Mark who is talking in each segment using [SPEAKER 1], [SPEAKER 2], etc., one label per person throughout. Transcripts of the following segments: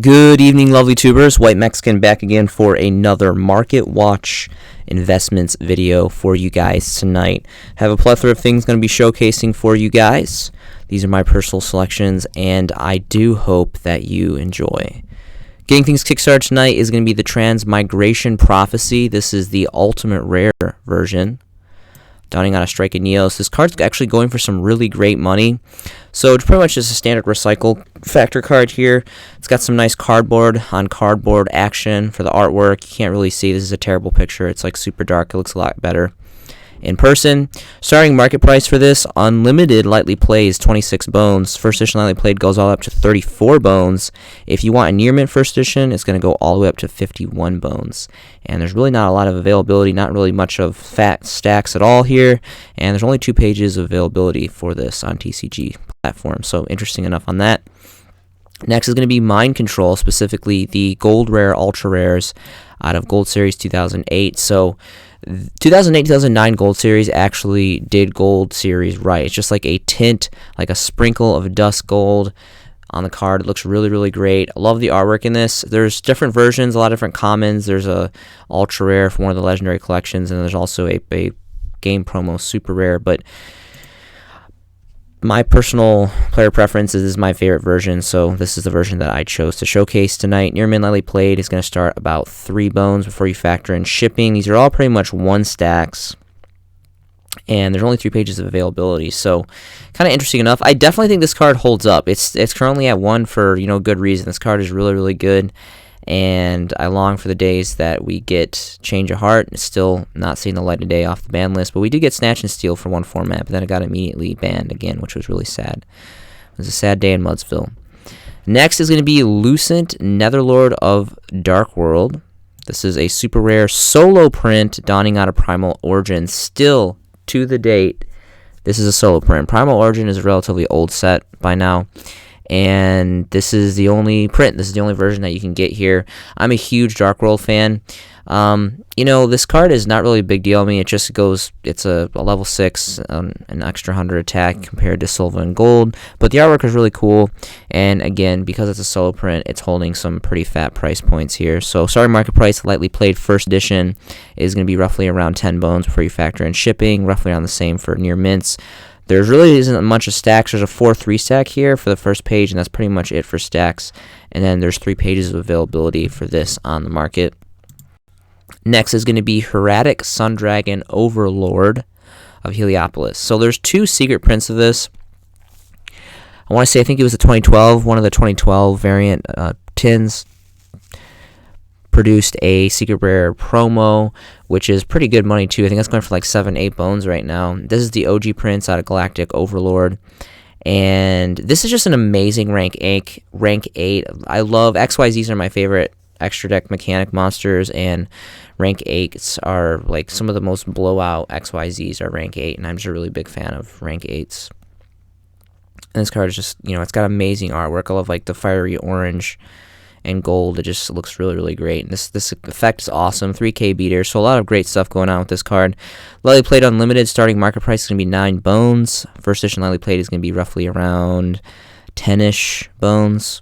[SPEAKER 1] Good evening, lovely tubers. White Mexican back again for another Market Watch investments video for you guys tonight. Have a plethora of things going to be showcasing for you guys. These are my personal selections, and I do hope that you enjoy. Getting things kickstarted tonight is going to be the Transmigration Prophecy. This is the ultimate rare version. Dawning on a Strike of Neos. This card's actually going for some really great money. So it's pretty much just a standard recycle factor card here. It's got some nice cardboard on cardboard action for the artwork. You can't really see. This is a terrible picture. It's like super dark. It looks a lot better in person. Starting market price for this, unlimited lightly played is 26 bones. First edition lightly played goes all up to 34 bones. If you want a near mint first edition, it's going to go all the way up to 51 bones. And there's really not a lot of availability, not really much of fat stacks at all here. And there's only 2 pages of availability for this on TCG platform. So interesting enough on that. Next is going to be Mind Control, specifically the gold rare ultra rares out of Gold Series 2008. So 2008-2009 Gold Series actually did Gold Series right. It's just like a tint, like a sprinkle of dust gold on the card. It looks really, really great. I love the artwork in this. There's different versions, a lot of different commons. There's a ultra rare from one of the legendary collections, and there's also a game promo super rare. But my personal player preference is this is my favorite version, so this is the version that I chose to showcase tonight. Near mint lightly played is going to start about 3 bones before you factor in shipping. These are all pretty much 1 stacks, and there's only 3 pages of availability, so kind of interesting enough. I definitely think this card holds up. It's currently at 1 for good reason. This card is really, really good, and I long for the days that we get Change of Heart. It's still not seeing the light of day off the ban list, but we did get Snatch and Steal for one format, but then it got immediately banned again, which was really sad. It was a sad day in Mudsville. Next is going to be Lucent, Netherlord of Dark World. This is a super rare solo print, dawning out of Primal Origin. Still, to the date, this is a solo print. Primal Origin is a relatively old set by now, and this is the only print. This is the only version that you can get here. I'm a huge Dark World fan. This card is not really a big deal. I mean, it just goes, it's a level 6, an extra 100 attack compared to Silver and Gold, but the artwork is really cool, and again, because it's a solo print, it's holding some pretty fat price points here. So starting market price, lightly played first edition, is going to be roughly around 10 bones before you factor in shipping, roughly around the same for near mints. There really isn't much of stacks. There's a 4-3 stack here for the first page, and that's pretty much it for stacks. And then there's 3 pages of availability for this on the market. Next is going to be Hieratic Sundragon Overlord of Heliopolis. So there's 2 secret prints of this. I want to say, I think it was the 2012, one of the 2012 variant tins produced a secret rare promo, which is pretty good money too. I think that's going for like 7-8 bones right now. This is the OG prints out of Galactic Overlord, and this is just an amazing rank 8. I love XYZs are my favorite extra deck mechanic monsters, and rank 8s are like some of the most blowout XYZs are rank 8, and I'm just a really big fan of rank 8s. And this card is just, it's got amazing artwork. I love like the fiery orange and gold. It just looks really, really great. And this effect is awesome. 3K beater, so a lot of great stuff going on with this card. Lightly played unlimited, starting market price is going to be 9 bones. First edition lightly played is going to be roughly around 10-ish bones.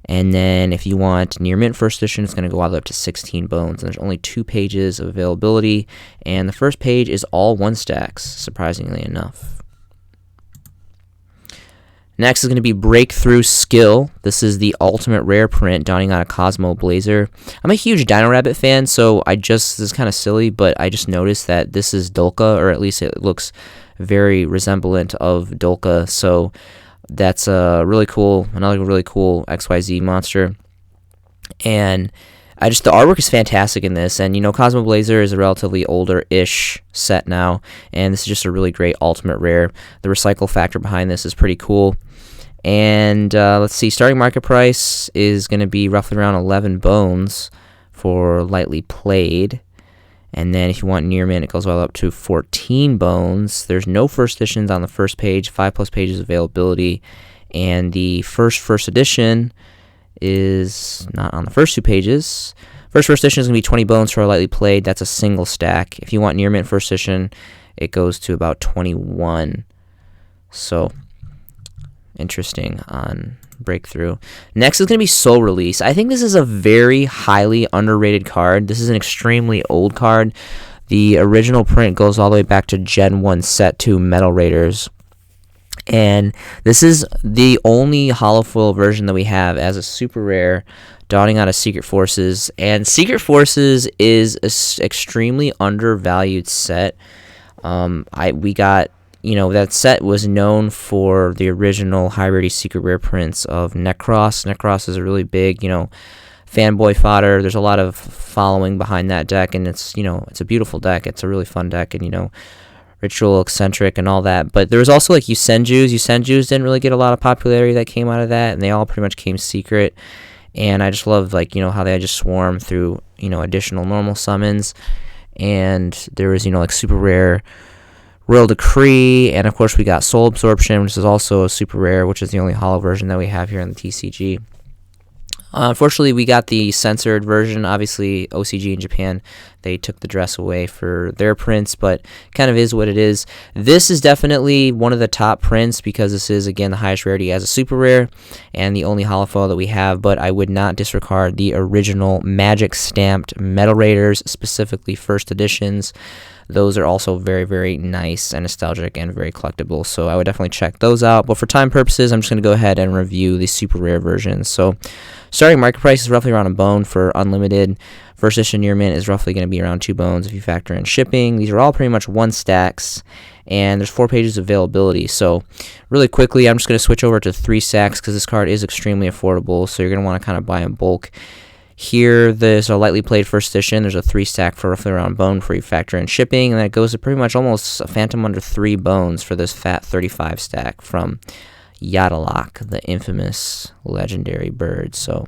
[SPEAKER 1] And then if you want near mint first edition, it's going to go all the way up to 16 bones. And there's only 2 pages of availability, and the first page is all 1 stacks, surprisingly enough. Next is going to be Breakthrough Skill. This is the ultimate rare print, dawning out of Cosmo Blazer. I'm a huge Dino Rabbit fan, so this is kind of silly, but I just noticed that this is Dolka, or at least it looks very resemblant of Dolka, so that's another really cool XYZ monster. And the artwork is fantastic in this, and Cosmo Blazer is a relatively older-ish set now, and this is just a really great ultimate rare. The recycle factor behind this is pretty cool. And let's see, starting market price is going to be roughly around 11 bones for lightly played. And then if you want near mint, it goes all up to 14 bones. There's no first editions on the first page, 5+ pages availability, and the first edition is not on the first 2 pages. First edition is going to be 20 bones for a lightly played. That's a single stack. If you want near mint first edition, it goes to about 21. So interesting on breakthrough. Next is going to be Soul Release. I think this is a very highly underrated card. This is an extremely old card. The original print goes all the way back to Gen 1 Set 2 Metal Raiders. And this is the only holofoil version that we have as a super rare, dawning out of Secret Forces. And Secret Forces is an extremely undervalued set. We got, that set was known for the original high rarity secret rare prints of Necros. Necros is a really big, fanboy fodder. There's a lot of following behind that deck, and it's a beautiful deck. It's a really fun deck, and ritual eccentric and all that. But there was also like Yusenjus. Yusenjus didn't really get a lot of popularity that came out of that, and they all pretty much came secret. And I just love how they just swarm through additional normal summons. And there was super rare Royal Decree, and of course we got Soul Absorption, which is also a super rare, which is the only holo version that we have here in the TCG. Unfortunately, we got the censored version. Obviously, OCG in Japan, they took the dress away for their prints, but kind of is what it is. This is definitely one of the top prints because this is, again, the highest rarity as a super rare and the only holofoil that we have, but I would not disregard the original magic stamped Metal Raiders, specifically first editions. Those are also very, very nice and nostalgic and very collectible, so I would definitely check those out. But for time purposes, I'm just going to go ahead and review the super rare versions. So starting market price is roughly around $1 for unlimited. First edition near mint is roughly going to be around $2 if you factor in shipping. These are all pretty much 1 stacks, and there's 4 pages of availability. So really quickly, I'm just going to switch over to 3 stacks because this card is extremely affordable, so you're going to want to kind of buy in bulk. Here, there's a lightly played first edition. There's a 3 stack for roughly around $1 before you factor in shipping, and that goes to pretty much almost a phantom under $3 for this fat 35 stack from Yadalak, the infamous legendary bird. So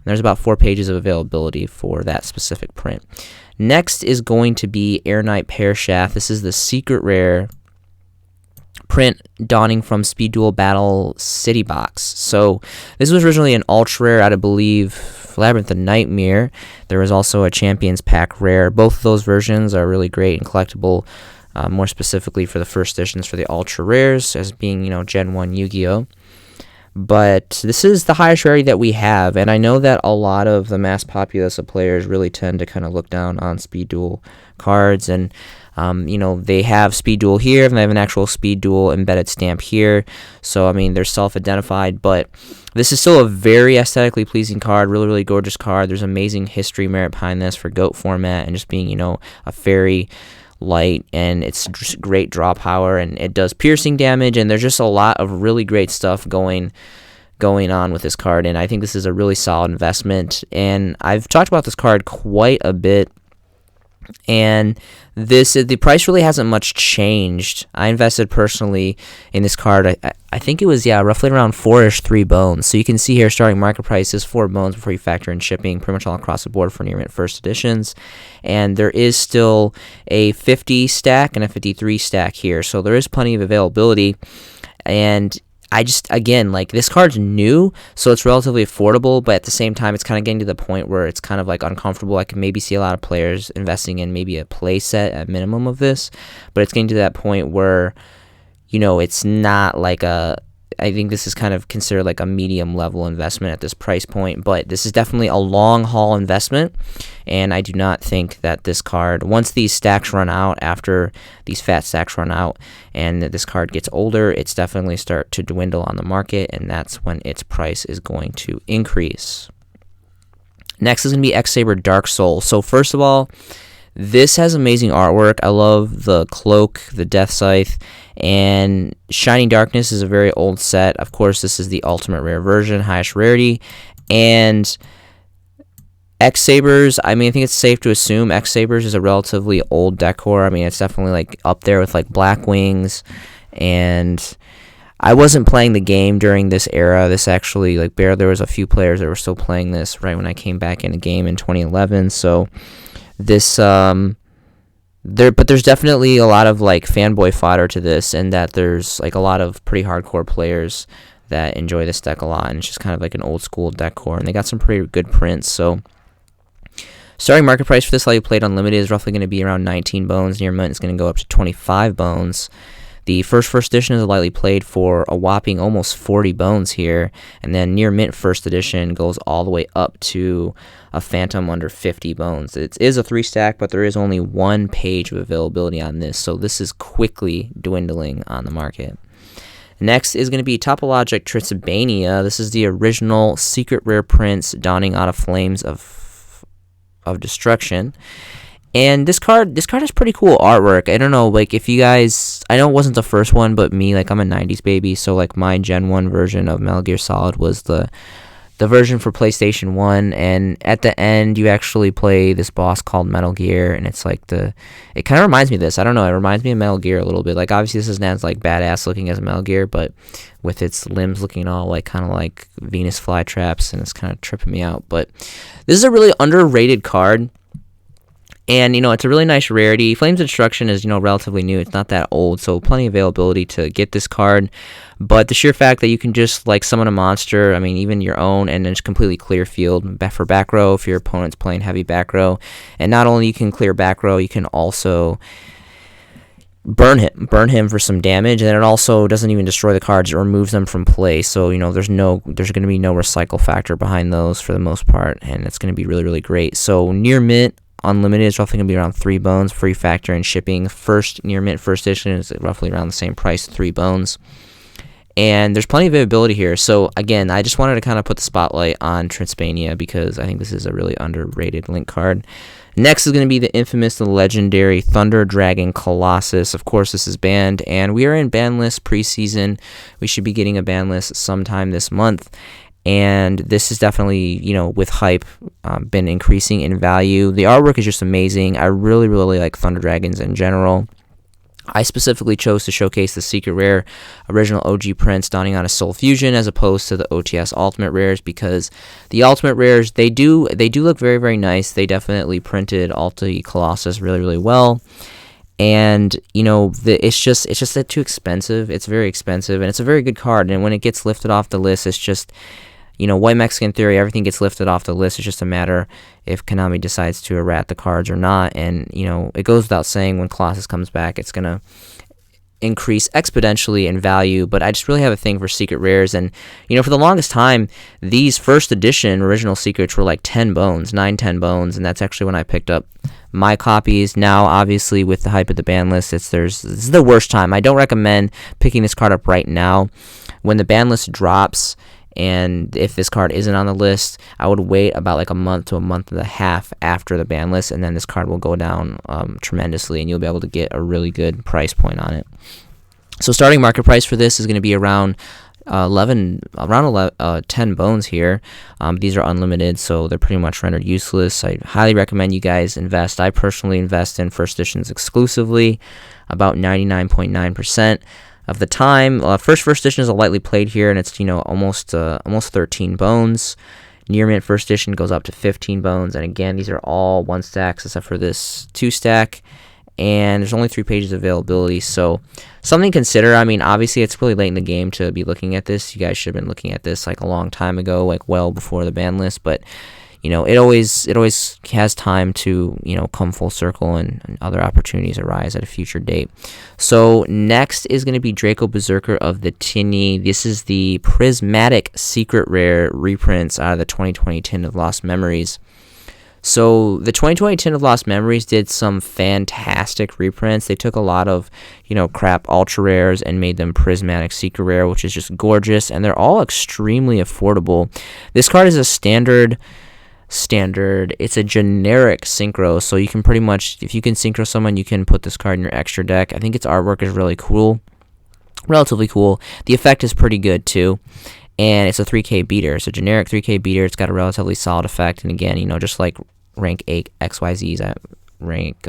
[SPEAKER 1] there's about 4 pages of availability for that specific print. Next is going to be Air Knight Pearshaft. This is the secret rare print dawning from Speed Duel Battle City Box. So this was originally an ultra rare out of, I believe, Labyrinth of Nightmare. There was also a Champions Pack rare. Both of those versions are really great and collectible, more specifically for the first editions for the ultra rares as being, Gen 1 Yu-Gi-Oh! But this is the highest rarity that we have, and I know that a lot of the mass populace of players really tend to kind of look down on Speed Duel cards, and they have Speed Duel here, and they have an actual Speed Duel embedded stamp here, so I mean they're self-identified, but this is still a very aesthetically pleasing card, really, really gorgeous card. There's amazing history merit behind this for GOAT format, and just being, a fairy light, and it's just great draw power, and it does piercing damage, and there's just a lot of really great stuff going on with this card, and I think this is a really solid investment. And I've talked about this card quite a bit, and the price really hasn't much changed. I invested personally in this card. I think it was roughly around $3. So you can see here starting market price is $4 before you factor in shipping, pretty much all across the board for near mint first editions. And there is still a 50 stack and a 53 stack here, so there is plenty of availability. And I just, again, this card's new, so it's relatively affordable, but at the same time, it's kind of getting to the point where it's kind of, uncomfortable. I can maybe see a lot of players investing in maybe a play set at minimum of this, but it's getting to that point where, it's not I think this is kind of considered a medium level investment at this price point, but this is definitely a long haul investment, and I do not think that this card, once these stacks run out, after these fat stacks run out, and this card gets older, it's definitely start to dwindle on the market, and that's when its price is going to increase. Next is going to be X-Saber Dark Soul. So first of all, this has amazing artwork. I love the cloak, the Death Scythe, and Shining Darkness is a very old set. Of course, this is the ultimate rare version, highest rarity, and X-Sabers, I think it's safe to assume X-Sabers is a relatively old decor. It's definitely up there with Black Wings, and I wasn't playing the game during this era. This actually, there was a few players that were still playing this right when I came back in the game in 2011, so this but there's definitely a lot of fanboy fodder to this, and that there's a lot of pretty hardcore players that enjoy this deck a lot, and it's just kind of an old school decor, and they got some pretty good prints. So starting market price for this lightly played unlimited is roughly going to be around 19 bones. Near mint is going to go up to 25 bones. The first edition is lightly played for a whopping almost 40 bones here, and then near mint first edition goes all the way up to a phantom under 50 bones. It is a 3-stack, but there is only 1 page of availability on this, so this is quickly dwindling on the market. Next is going to be Topologic Trisibania. This is the original secret rare prince dawning out of flames of destruction. And this card has pretty cool artwork. I don't know, like, if you guys, I know it wasn't the first one, but me, like, I'm a 90s baby, so, like, my Gen 1 version of Metal Gear Solid was the version for PlayStation 1, and at the end, you actually play this boss called Metal Gear, and it's, like, it kind of reminds me of this. I don't know, it reminds me of Metal Gear a little bit. Like, obviously, this isn't as, like, badass looking as Metal Gear, but with its limbs looking all, like, kind of like Venus flytraps, and it's kind of tripping me out. But this is a really underrated card. And, you know, it's a really nice rarity. Flames of Destruction is, you know, relatively new. It's not that old, so plenty of availability to get this card. But the sheer fact that you can just, like, summon a monster, I mean, even your own, and then just completely clear field for back row if your opponent's playing heavy back row. And not only you can clear back row, you can also burn him for some damage, and then it also doesn't even destroy the cards, it removes them from play. So, you know, there's going to be no recycle factor behind those for the most part, and it's going to be really, really great. So, near mint, unlimited is roughly going to be around 3 bones, free factor and shipping. First near mint first edition is roughly around the same price, 3 bones. And there's plenty of availability here. So again, I just wanted to kind of put the spotlight on Trisibania because I think this is a really underrated link card. Next is going to be the infamous, the legendary Thunder Dragon Colossus. Of course, this is banned, and we are in ban list preseason. We should be getting a ban list sometime this month. And this is definitely, you know, with hype, been increasing in value. The artwork is just amazing. I really, really like Thunder Dragons in general. I specifically chose to showcase the secret rare original OG prints dawning out of Soul Fusion as opposed to the OTS Ultimate Rares, because the Ultimate Rares, they do look very, very nice. They definitely printed Ulti Colossus really, really well. And, you know, it's just too expensive. It's very expensive, and it's a very good card. And when it gets lifted off the list, it's just, you know, White Mexican Theory, everything gets lifted off the list. It's just a matter if Konami decides to errat the cards or not. And, you know, it goes without saying when Colossus comes back, it's going to increase exponentially in value. But I just really have a thing for secret rares. And, you know, for the longest time, these first edition original secrets were like 10 bones, 9-10 bones. And that's actually when I picked up my copies. Now, obviously, with the hype of the ban list, this is the worst time. I don't recommend picking this card up right now. When the ban list drops, and if this card isn't on the list, I would wait about like a month to a month and a half after the ban list, and then this card will go down tremendously, and you'll be able to get a really good price point on it. So starting market price for this is going to be around 10 bones here. These are unlimited, so they're pretty much rendered useless. I highly recommend you guys invest. I personally invest in first editions exclusively, about 99.9% of the time. First edition is a lightly played here, and it's, you know, almost 13 bones. Near mint first edition goes up to 15 bones, and again, these are all 1 stacks except for this 2-stack. And there's only 3 pages of availability, so something to consider. I mean, obviously, it's really late in the game to be looking at this. You guys should have been looking at this like a long time ago, like well before the ban list. But, you know, it always has time to, you know, come full circle, and other opportunities arise at a future date. So next is going to be Draco Berserker of the Tinny. This is the prismatic secret rare reprints out of the 2020 Tin of Lost Memories. So the 2020 Tin of Lost Memories did some fantastic reprints. They took a lot of, you know, crap ultra rares and made them prismatic secret rare, which is just gorgeous, and they're all extremely affordable. This card is a standard. It's a generic synchro, so you can pretty much, if you can synchro someone, you can put this card in your extra deck. I think its artwork is really cool, relatively cool. The effect is pretty good too. And it's a 3K beater. It's a generic 3K beater. It's got a relatively solid effect. And again, you know, just like rank 8 XYZs at rank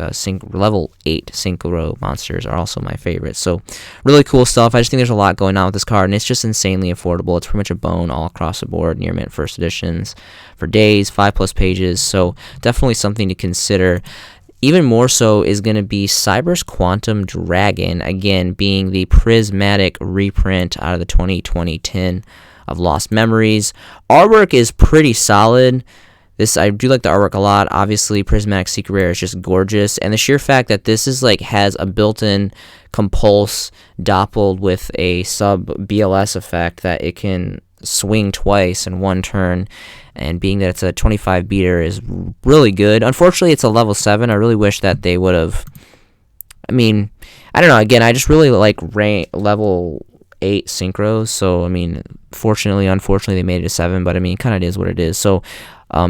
[SPEAKER 1] level 8 synchro monsters are also my favorites. So really cool stuff. I just think there's a lot going on with this card, and it's just insanely affordable. It's pretty much a bone all across the board. Near mint first editions for days, 5+ pages. So definitely something to consider. Even more so is going to be Saber's Quantum Dragon, again being the prismatic reprint out of the 2020 Tin of Lost Memories. Artwork is pretty solid. I do like the artwork a lot. Obviously, prismatic secret rare is just gorgeous, and the sheer fact that this is like has a built-in Compulse doppled with a sub BLS effect that it can swing twice in one turn, and being that it's a 25 beater is really good. Unfortunately, it's a level 7. I really wish that they would have, I mean, I don't know, again, I just really like level 8 synchros, so I mean, unfortunately they made it a 7, but I mean, it kind of is what it is. So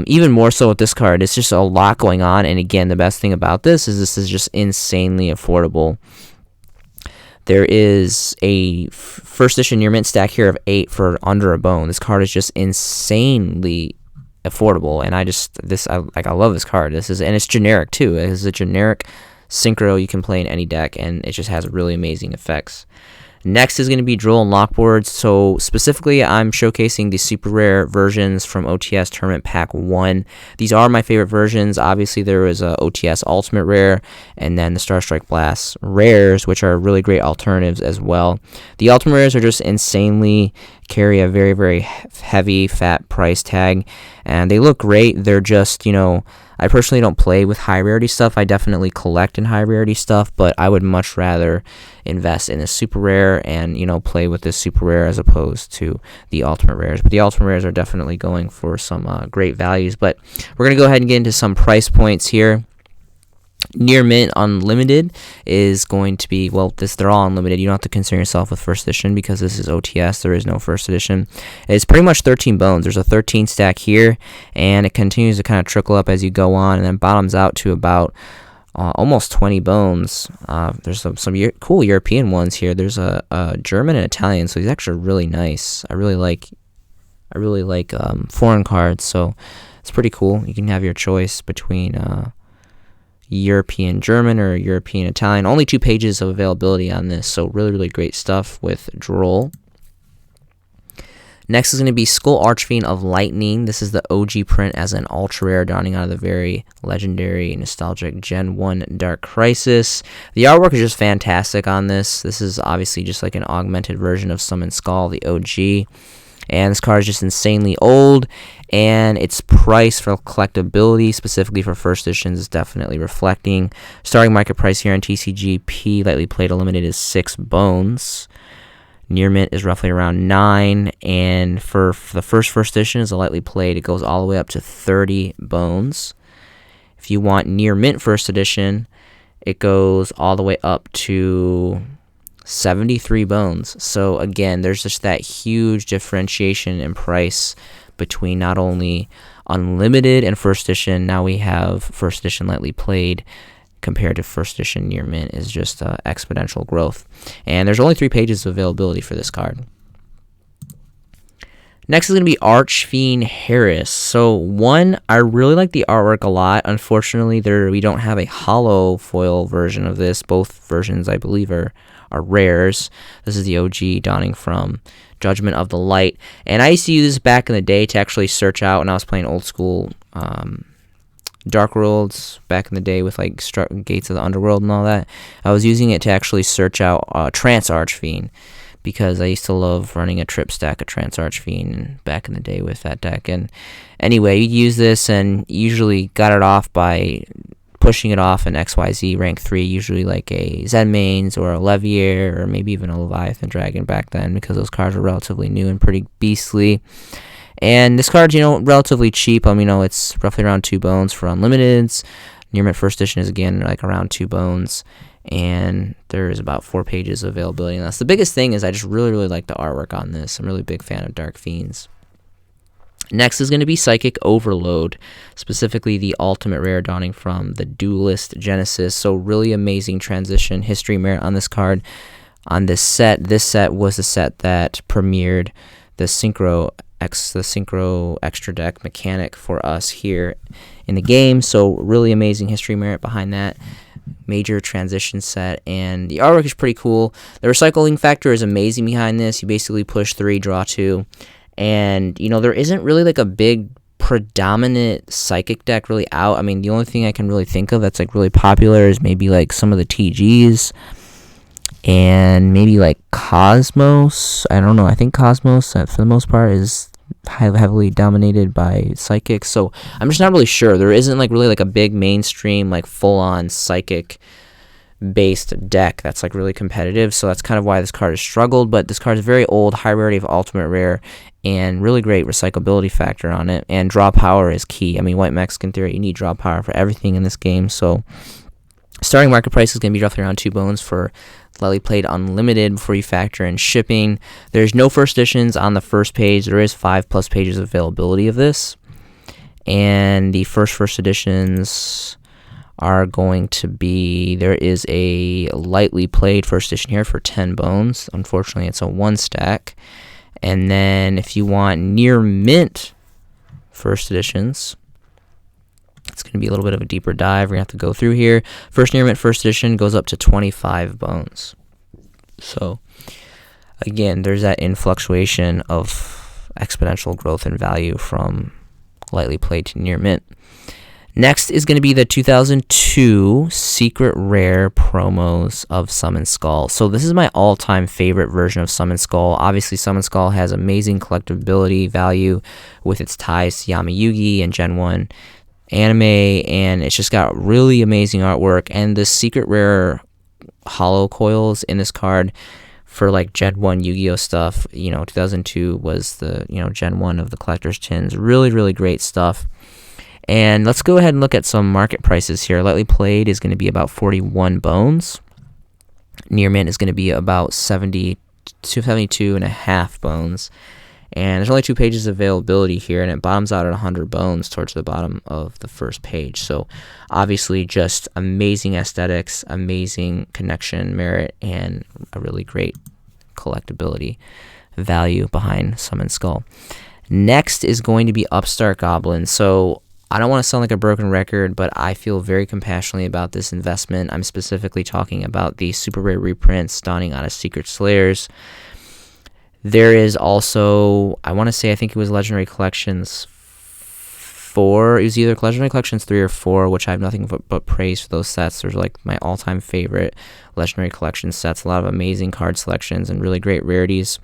[SPEAKER 1] even more so with this card, it's just a lot going on, and again, the best thing about this is just insanely affordable. There is a first edition near mint stack here of 8 for under a bone. This card is just insanely affordable, and I love this card. And it's generic too. It is a generic synchro you can play in any deck, and it just has really amazing effects. Next is going to be Droll and Lockboards. So specifically, I'm showcasing the super rare versions from OTS Tournament Pack 1. These are my favorite versions. Obviously, there is a OTS Ultimate Rare, and then the Star Strike Blast Rares, which are really great alternatives as well. The Ultimate Rares are just insanely carry a very, very heavy, fat price tag, and they look great. They're just, I personally don't play with high rarity stuff. I definitely collect in high rarity stuff, but I would much rather invest in a super rare and play with this super rare as opposed to the ultimate rares. But the ultimate rares are definitely going for some great values. But we're gonna go ahead and get into some price points here. Near mint unlimited is going to be, they're all unlimited. You don't have to concern yourself with first edition because this is OTS. There is no first edition. It's pretty much 13 bones. There's a 13 stack here, and it continues to kind of trickle up as you go on, and then bottoms out to about almost 20 bones. There's some cool European ones here. There's a German and Italian, so these actually are really nice. I really like foreign cards, so it's pretty cool. You can have your choice between European German or European Italian. Only 2 pages of availability on this, so really, really great stuff with Droll. Next is going to be Skull Archfiend of Lightning. This is the OG print as an ultra rare, dawning out of the very legendary, nostalgic Gen 1 Dark Crisis. The artwork is just fantastic on this. This is obviously just like an augmented version of Summon Skull, the OG. And this card is just insanely old, and its price for collectability, specifically for first editions, is definitely reflecting. Starting market price here on TCGP, lightly played limited, is 6 bones. Near mint is roughly around 9, and for the first edition is a lightly played, it goes all the way up to 30 bones. If you want near mint first edition, it goes all the way up to 73 bones. So again, there's just that huge differentiation in price between not only unlimited and first edition. Now we have first edition lightly played compared to first edition near mint is just exponential growth. And there's only 3 pages of availability for this card. Next is going to be Archfiend Harris. So I really like the artwork a lot. Unfortunately, we don't have a hollow foil version of this. Both versions, I believe, are rares. This is the OG dawning from Judgment of the Light. And I used to use this back in the day to actually search out when I was playing old school Dark Worlds back in the day with like Gates of the Underworld and all that. I was using it to actually search out Trance Archfiend, because I used to love running a trip stack of Trance Archfiend back in the day with that deck. And anyway, you'd use this and usually got it off by pushing it off in XYZ rank 3, usually like a Zenmaines or a Levier or maybe even a Leviathan Dragon back then, because those cards were relatively new and pretty beastly. And this card, relatively cheap. It's roughly around 2 bones for unlimiteds. Near mint first edition is again like around 2 bones. And there is about 4 pages of availability. And that's the biggest thing, is I just really, really like the artwork on this. I'm a really big fan of Dark Fiends. Next is going to be Psychic Overload, specifically the ultimate rare dawning from the Duelist Genesis. So really amazing transition history merit on this card. On this set was the set that premiered the Synchro extra deck mechanic for us here in the game. So really amazing history merit behind that. Major transition set, and the artwork is pretty cool. The recycling factor is amazing behind this. You basically push 3, draw 2, and there isn't really like a big predominant psychic deck really out. The only thing I can really think of that's like really popular is maybe like some of the TGs and maybe like Cosmos. I don't know. I think Cosmos for the most part is heavily dominated by psychics, so I'm just not really sure. There isn't like really like a big mainstream like full-on psychic based deck that's like really competitive, so that's kind of why this card has struggled. But this card is very old, high rarity of ultimate rare, and really great recyclability factor on it, and draw power is key. I mean, White Mexican Theory, you need draw power for everything in this game. So starting market price is going to be roughly around 2 bones for Lightly Played Unlimited before you factor in shipping. There's no first editions on the first page. There is 5+ pages of availability of this, and the first editions are going to be, there is a Lightly Played first edition here for 10 bones. Unfortunately, it's a 1 stack. And then if you want near mint first editions, it's going to be a little bit of a deeper dive. We're going to have to go through here. First near mint first edition goes up to 25 bones. So again, there's that influctuation of exponential growth in value from Lightly Played to near mint. Next is going to be the 2002 Secret Rare promos of Summon Skull. So this is my all-time favorite version of Summon Skull. Obviously, Summon Skull has amazing collectability value with its ties to Yami-Yugi and Gen 1 anime, and it's just got really amazing artwork. And the Secret Rare hollow coils in this card for like Gen 1 Yu-Gi-Oh stuff, 2002 was the, Gen 1 of the collector's tins. Really, really great stuff. And let's go ahead and look at some market prices here. Lightly Played is going to be about 41 bones. Near mint is going to be about 72 and a half bones. And there's only 2 pages of availability here, and it bottoms out at 100 bones towards the bottom of the first page. So obviously just amazing aesthetics, amazing connection, merit, and a really great collectability value behind Summon Skull. Next is going to be Upstart Goblin. So I don't want to sound like a broken record, but I feel very compassionately about this investment. I'm specifically talking about the super rare reprints dawning out of Secret Slayers. There is also, I think it was Legendary Collections 4. It was either Legendary Collections 3 or 4, which I have nothing but praise for those sets. There's like my all-time favorite Legendary Collection sets. A lot of amazing card selections and really great rarities.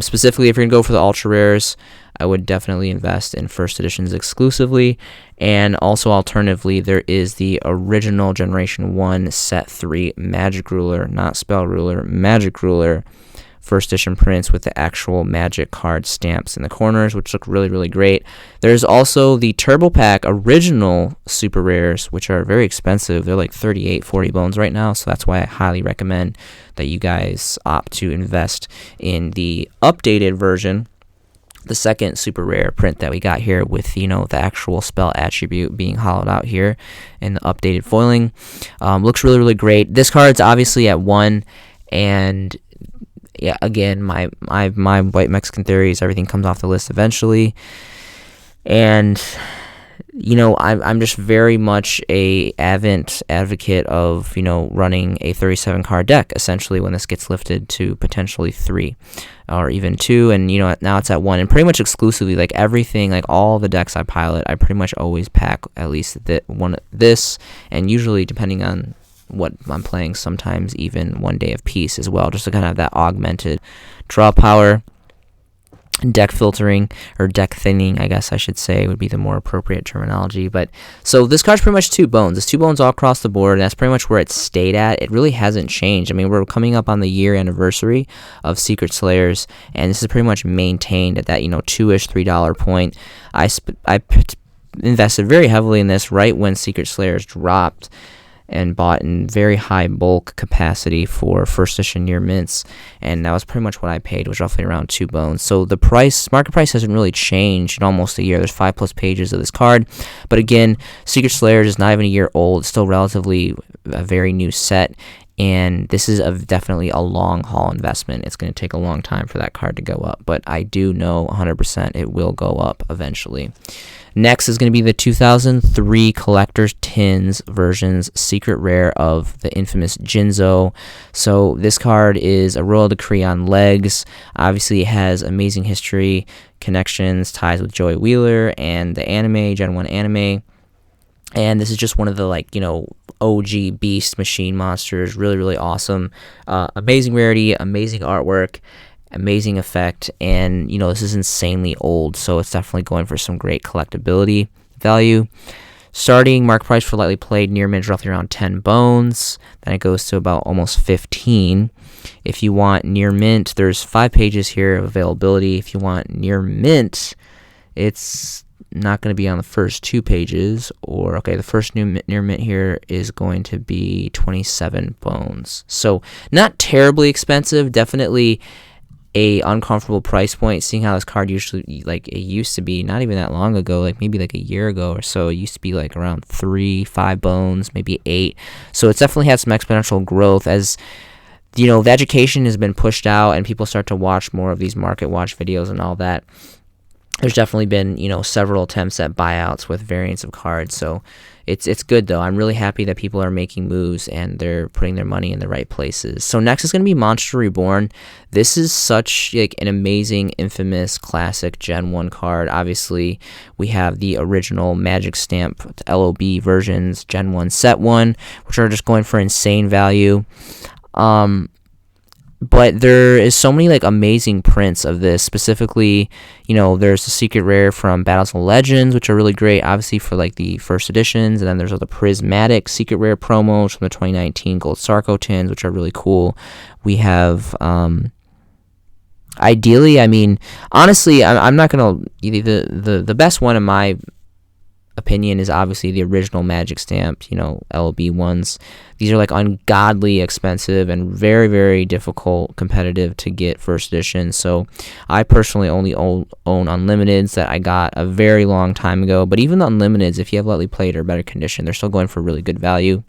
[SPEAKER 1] Specifically, if you're going to go for the ultra rares, I would definitely invest in first editions exclusively. And also alternatively, there is the original Generation 1 Set 3 Magic Ruler, not Spell Ruler, Magic Ruler first edition prints with the actual magic card stamps in the corners, which look really, really great. There's also the Turbo Pack original super rares, which are very expensive. They're like 38, 40 bones right now, so that's why I highly recommend that you guys opt to invest in the updated version, the second super rare print that we got here with, the actual spell attribute being hollowed out here in the updated foiling. Looks really, really great. This card's obviously at 1, and yeah, again, my White Mexican Theories, everything comes off the list eventually. And, I'm just very much a advocate of, running a 37 card deck, essentially, when this gets lifted to potentially 3 or even 2. And, now it's at 1. And pretty much exclusively, like everything, like all the decks I pilot, I pretty much always pack at least this, and usually, depending on what I'm playing, sometimes even One Day of Peace as well, just to kind of have that augmented draw power. Deck filtering, or deck thinning, I guess I should say, would be the more appropriate terminology. But so this card's pretty much 2 bones. It's 2 bones all across the board, and that's pretty much where it stayed at. It really hasn't changed. I mean, we're coming up on the year anniversary of Secret Slayers, and this is pretty much maintained at that, $2-ish, $3 point. I invested very heavily in this right when Secret Slayers dropped, and bought in very high bulk capacity for first edition near mints, and that was pretty much what I paid, was roughly around 2 bones. So the market price hasn't really changed in almost a year. There's 5+ pages of this card, but again, Secret Slayers is not even a year old. It's still relatively a very new set, and this is definitely a long haul investment. It's going to take a long time for that card to go up, but I do know 100% it will go up eventually. Next is going to be the 2003 Collector's Tins versions Secret Rare of the infamous Jinzo. So this card is a Royal Decree on legs. Obviously, it has amazing history, connections, ties with Joey Wheeler and the anime, Gen 1 anime. And this is just one of the, OG beast machine monsters. Really, really awesome. Amazing rarity, amazing artwork, amazing effect, and this is insanely old, so it's definitely going for some great collectability value. Starting market price for lightly played near mint is roughly around 10 bones. Then it goes to about almost 15. If you want near mint, there's 5 pages here of availability. If you want near mint, it's not going to be on the first 2 pages. Or, okay, the first near mint here is going to be 27 bones. So not terribly expensive. Definitely a uncomfortable price point, seeing how this card usually, like, it used to be not even that long ago, like maybe like a year ago or so, it used to be like around 3-5 bones, maybe 8. So it's definitely had some exponential growth as, you know, the education has been pushed out and people start to watch more of these market watch videos and all that. There's definitely been, you know, several attempts at buyouts with variants of cards, so it's good though. I'm really happy that people are making moves and they're putting their money in the right places. So next is going to be Monster Reborn. This is such like an amazing, infamous, classic Gen 1 card. Obviously, we have the original Magic Stamp LOB versions, Gen 1 Set 1, which are just going for insane value. But there is so many like amazing prints of this. Specifically, you know, there's the secret rare from Battles of Legends, which are really great, obviously for like the first editions, and then there's all the prismatic secret rare promos from the 2019 Gold Sarco tins, which are really cool. We have ideally, I mean, honestly, I'm not gonna the best one in my opinion is obviously the original Magic Stamp, you know, LOB ones. These are like ungodly expensive and very, very difficult competitive to get first edition. So I personally only own Unlimiteds that I got a very long time ago. But even the Unlimiteds, if you have lightly played or better condition, they're still going for really good value.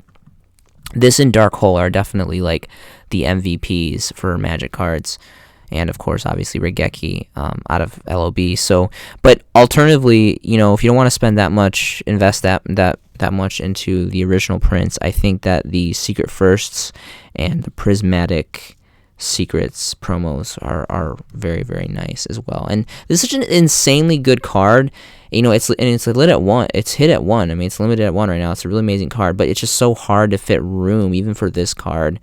[SPEAKER 1] This and Dark Hole are definitely like the MVPs for Magic cards. And of course, obviously, Regeki out of LOB. So, but alternatively, you know, if you don't want to spend that much, invest that much into the original prints, I think that the Secret Firsts and the Prismatic Secrets promos are very, very nice as well. And this is such an insanely good card. You know, it's lit at 1. It's hit at 1. I mean, it's limited at 1 right now. It's a really amazing card, but it's just so hard to fit room even for this card.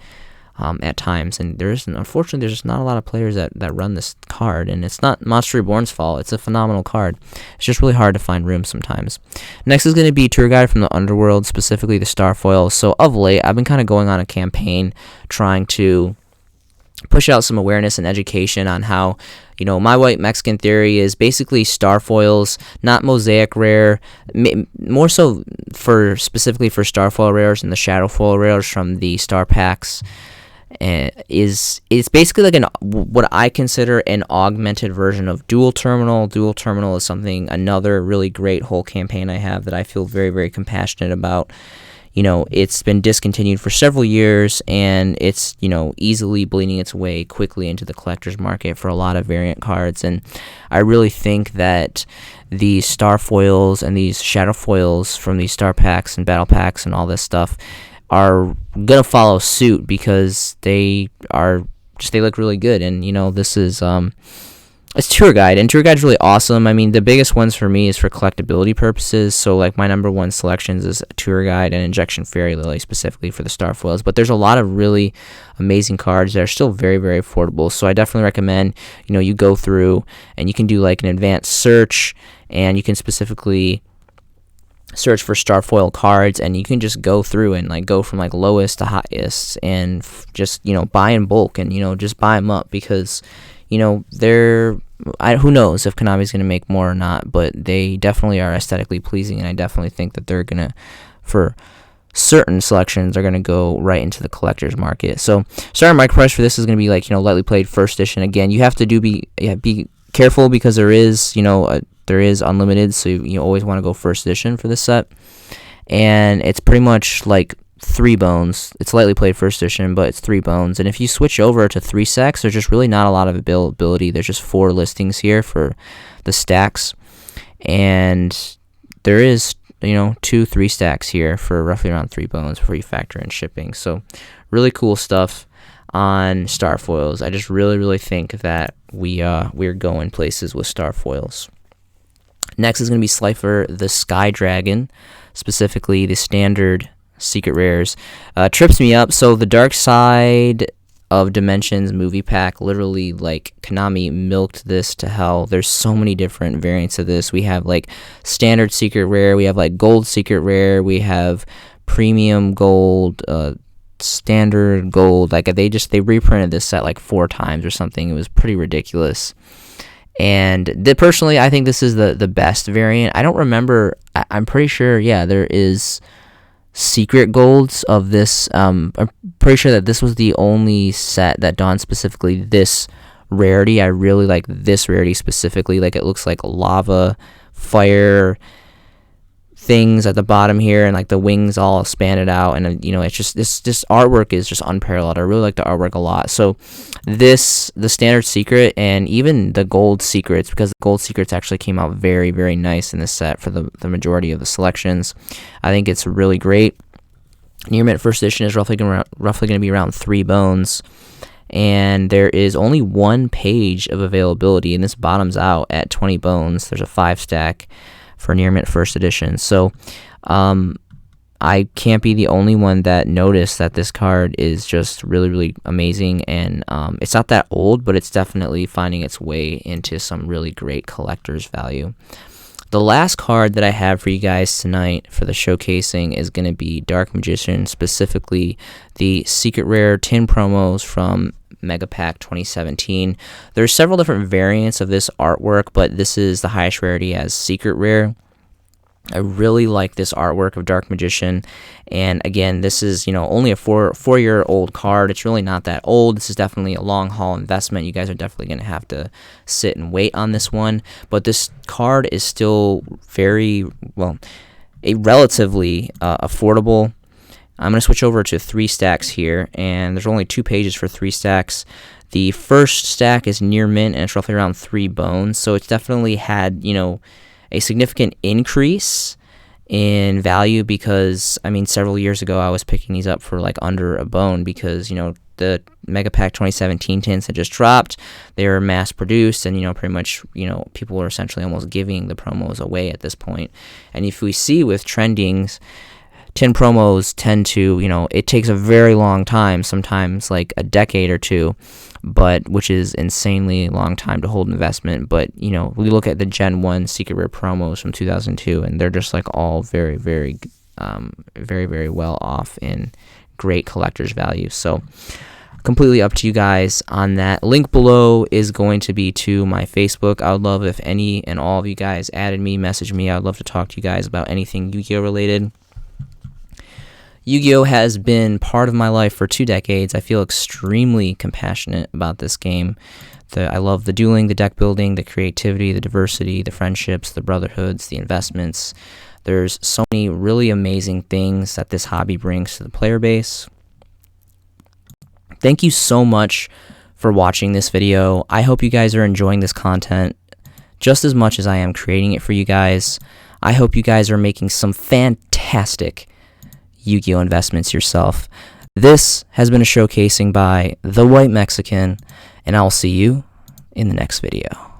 [SPEAKER 1] At times, and unfortunately there's just not a lot of players that run this card, and it's not Monster Reborn's fault. It's a phenomenal card. It's just really hard to find room sometimes. Next is going to be Tour Guide from the Underworld, specifically the Starfoil. So of late, I've been kind of going on a campaign trying to push out some awareness and education on how, you know, my white Mexican theory is basically Starfoils, not Mosaic Rare, more so specifically for Starfoil rares and the Shadowfoil rares from the Star Packs. It's basically like what I consider an augmented version of Dual Terminal. Dual Terminal is another really great whole campaign I have that I feel very, very compassionate about. You know, it's been discontinued for several years, and it's, you know, easily bleeding its way quickly into the collector's market for a lot of variant cards. And I really think that these Star Foils and these Shadow Foils from these Star Packs and Battle Packs and all this stuff are gonna follow suit because they look really good. And, you know, this is it's Tour Guide, and Tour Guide's really awesome. I mean, the biggest ones for me is for collectability purposes. So like my number one selections is Tour Guide and Injection Fairy Lily, specifically for the Starfoils. But there's a lot of really amazing cards that are still very, very affordable. So I definitely recommend, you know, you go through and you can do like an advanced search, and you can specifically search for Starfoil cards, and you can just go through and like go from like lowest to highest, and just, you know, buy in bulk, and, you know, just buy them up, because, you know, who knows if Konami's going to make more or not, but they definitely are aesthetically pleasing, and I definitely think that they're going to, for certain selections, are going to go right into the collector's market. So starting market price for this is going to be like, you know, lightly played first edition. Again, you have to be careful because there is, you know, there is unlimited, so you always want to go first edition for this set. And it's pretty much like 3 bones. It's lightly played first edition, but it's 3 bones. And if you switch over to 3 stacks, there's just really not a lot of availability. There's just 4 listings here for the stacks, and there is, you know, 2-3 stacks here for roughly around 3 bones before you factor in shipping. So really cool stuff on Starfoils. I just really, really think that we're going places with Starfoils. Next is going to be Slifer the Sky Dragon, specifically the standard secret rares. Trips me up. So the Dark Side of Dimensions movie pack. Literally, like, Konami milked this to hell. There's so many different variants of this. We have like standard secret rare, we have like gold secret rare, we have premium gold, standard gold. Like, they reprinted this set like 4 times or something. It was pretty ridiculous. And personally, I think this is the best variant. I don't remember. I'm pretty sure, yeah, there is secret golds of this. I'm pretty sure that this was the only set that donned specifically this rarity. I really like this rarity specifically. Like, it looks like lava, fire things at the bottom here, and like the wings all expanded out, and it's just this artwork is just unparalleled. I really like the artwork a lot. So the standard secret and even the gold secrets, because the gold secrets actually came out very, very nice in this set for the majority of the selections. I think it's really great. Near mint first edition is roughly going to be around 3 bones, and there is only 1 page of availability, and this bottoms out at 20 bones. There's a 5-stack for near mint first edition. So I can't be the only one that noticed that this card is just really, really amazing, and it's not that old, but it's definitely finding its way into some really great collector's value. The last card that I have for you guys tonight for the showcasing is going to be Dark Magician, specifically the secret rare tin promos from Mega Pack 2017. There's several different variants of this artwork, but this is the highest rarity as secret rare. I really like this artwork of Dark Magician, and again, this is only a four-year-old card. It's really not that old. This is definitely a long haul investment. You guys are definitely going to have to sit and wait on this one, but this card is still very relatively affordable. I'm going to switch over to 3 stacks here, and there's only 2 pages for 3 stacks. The first stack is near mint, and it's roughly around 3 bones, so it's definitely had, a significant increase in value, because, several years ago I was picking these up for, like, under a bone, because, the Mega Pack 2017 tins had just dropped. They were mass-produced, and, pretty much, people were essentially almost giving the promos away at this point. And if we see with trendings, tin promos tend to, it takes a very long time, sometimes like a decade or 2, which is insanely long time to hold investment. But, we look at the Gen 1 Secret Rare promos from 2002, and they're just like all very, very, very, very well off in great collector's value. So completely up to you guys on that. Link below is going to be to my Facebook. I would love if any and all of you guys added me, messaged me. I would love to talk to you guys about anything Yu-Gi-Oh related. Yu-Gi-Oh! Has been part of my life for 2 decades. I feel extremely compassionate about this game. I love the dueling, the deck building, the creativity, the diversity, the friendships, the brotherhoods, the investments. There's so many really amazing things that this hobby brings to the player base. Thank you so much for watching this video. I hope you guys are enjoying this content just as much as I am creating it for you guys. I hope you guys are making some fantastic Yu-Gi-Oh! Investments yourself. This has been a showcasing by The White Mexican, and I'll see you in the next video.